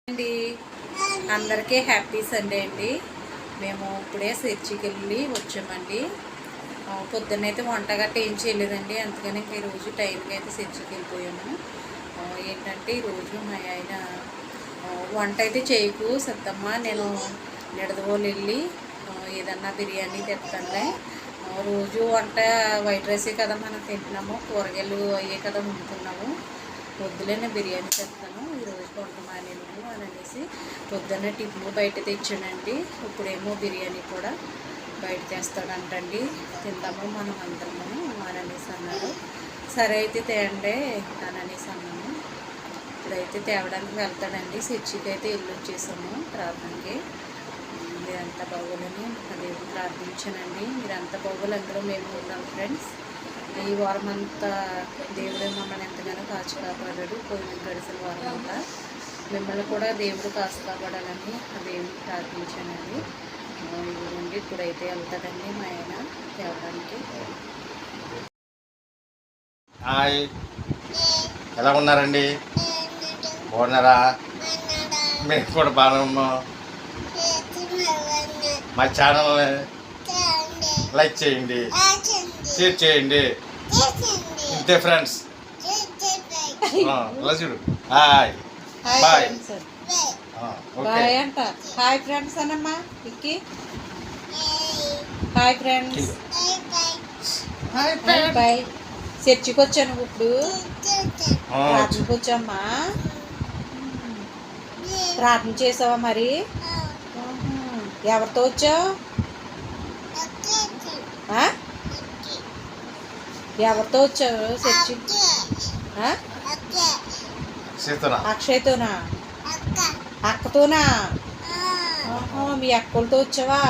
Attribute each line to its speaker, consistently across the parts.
Speaker 1: అండి అందరికీ happy Sunday అండి. మేము ఇప్పుడే చర్చికి వెళ్ళి వచ్చామండి. పొద్దున్నైతే వంట గట్ట ఏం చేయలేదండి, అందుకని ఈరోజు టైంకి అయితే చర్చికి వెళ్ళిపోయాము. ఏంటంటే ఈరోజు మా ఆయన వంట అయితే చేయకు సత్తమ్మ, నేను నిడదవోలు వెళ్ళి ఏదన్నా బిర్యానీ తెస్తానులే, రోజు వంట వైట్ రైసే కదా మనం తింటున్నాము, కూరగాయలు అయ్యే కదా వండుతున్నాము, వద్దులే నేను బిర్యానీ తెస్తాను ఈరోజు వంట మానేను అని అనేసి పొద్దున్న టిఫిన్ బయట తెచ్చానండి. ఇప్పుడేమో బిర్యానీ కూడా బయట తెస్తాడంటండి, తిందాము మనం అందరము అని అనేసి అన్నారు. సరే అయితే తేండే అని అనేసి అన్నాను. ఇప్పుడైతే తేవడానికి వెళ్తాడండి. చర్చికి అయితే వెళ్ళి వచ్చేసాము ప్రార్థనకి. మీరంతా బాగోలని దేవుడు ప్రార్థించానండి. మీరంతా బాగోలు, అందులో మేము ఉన్నాం ఫ్రెండ్స్. ఈ వారం అంతా దేవుడే మమ్మల్ని ఎంతగానో కాచి కాపాడాడు. పోయిన గడిచిన వారం అంతా మిమ్మల్ని కూడా దేవుడు కాచి కాపాడాలని ఆ దేవుడిని ప్రార్థించానండి. నుండి ఇప్పుడైతే వెళ్తాడండి మా ఆయన తేవడానికి.
Speaker 2: హాయ్, ఎలా ఉన్నారండి? బాగున్నారా? మేము కూడా బాగానే ఉన్నాం. మా ఛానల్ లైక్ చేయండి, షేర్ చేయండి. ఇంతే ఫ్రెండ్స్. చూడు. హాయ్ బాయ్
Speaker 1: బాయ్ అంట. హాయ్ ఫ్రెండ్స్ అనమ్మా. ఇక్కి హాయ్ ఫ్రెండ్స్. బాయ్. చర్చికి వచ్చాను ఇప్పుడు. ప్రార్థనకి వచ్చామ్మా. ప్రార్థన చేసావా మరి? ఎవరితో వచ్చావు? ఎవరితో వచ్చావు చర్చి? అక్షయ్తోనా? అక్కతోనా? మీ అక్కలతో వచ్చావా?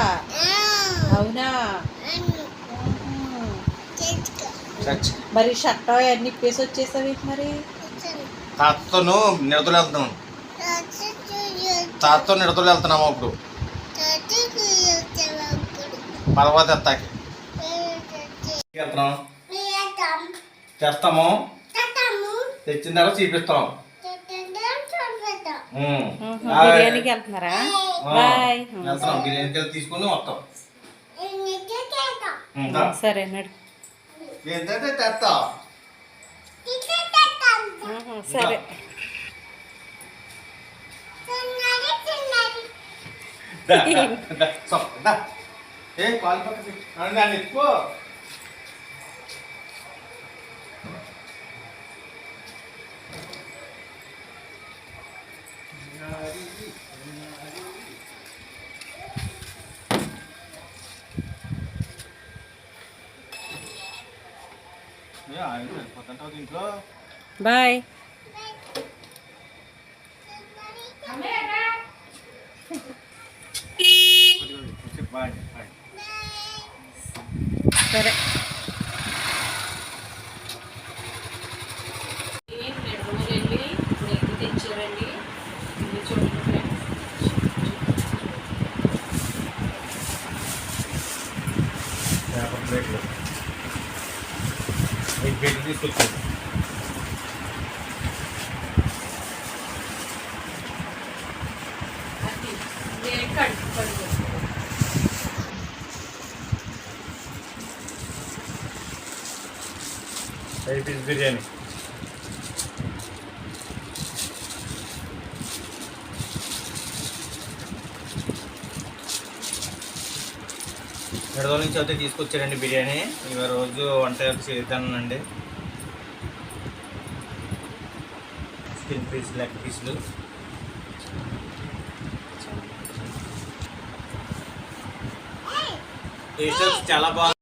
Speaker 1: అవునా? మరి షర్ట్ అన్ని ఇప్పేసి వచ్చేసావి మరి?
Speaker 2: తాతతో నిడతలు వెళ్తున్నాం. తాతతో నిడతలు వెళ్తున్నాము. అప్పుడు పర్వత ఎత్తాకి వెళ్తున్నాం. చేస్తాము, తెచ్చిన తర్వాత చూపిస్తాం.
Speaker 1: బిర్యానీకి వెళ్తున్నారా?
Speaker 2: వెళ్తున్నాం, బిర్యానీకి వెళ్ళి తీసుకుని వస్తాం.
Speaker 1: సరే నడు.
Speaker 2: ఏంటంటే తెస్తా.
Speaker 1: సరే.
Speaker 2: ఏ కాలు పక్కకి నన్ను ఎక్కువ ఇంట్లో.
Speaker 1: బాయ్. సరే. తెచ్చారండి చూడండి ఫ్రెండ్స్.
Speaker 2: ప్లేట్లు 5 ప్లేట్లు తీసుకొచ్చారు. పీస్ బిర్యానీ. నిడదల నుంచి అయితే తీసుకొచ్చారండి బిర్యానీ. ఇవాళ రోజు వంట చేద్దానండి. స్కిన్ పీస్, లెగ్ పీసులు. టేస్ట్ చాలా బాగుంది.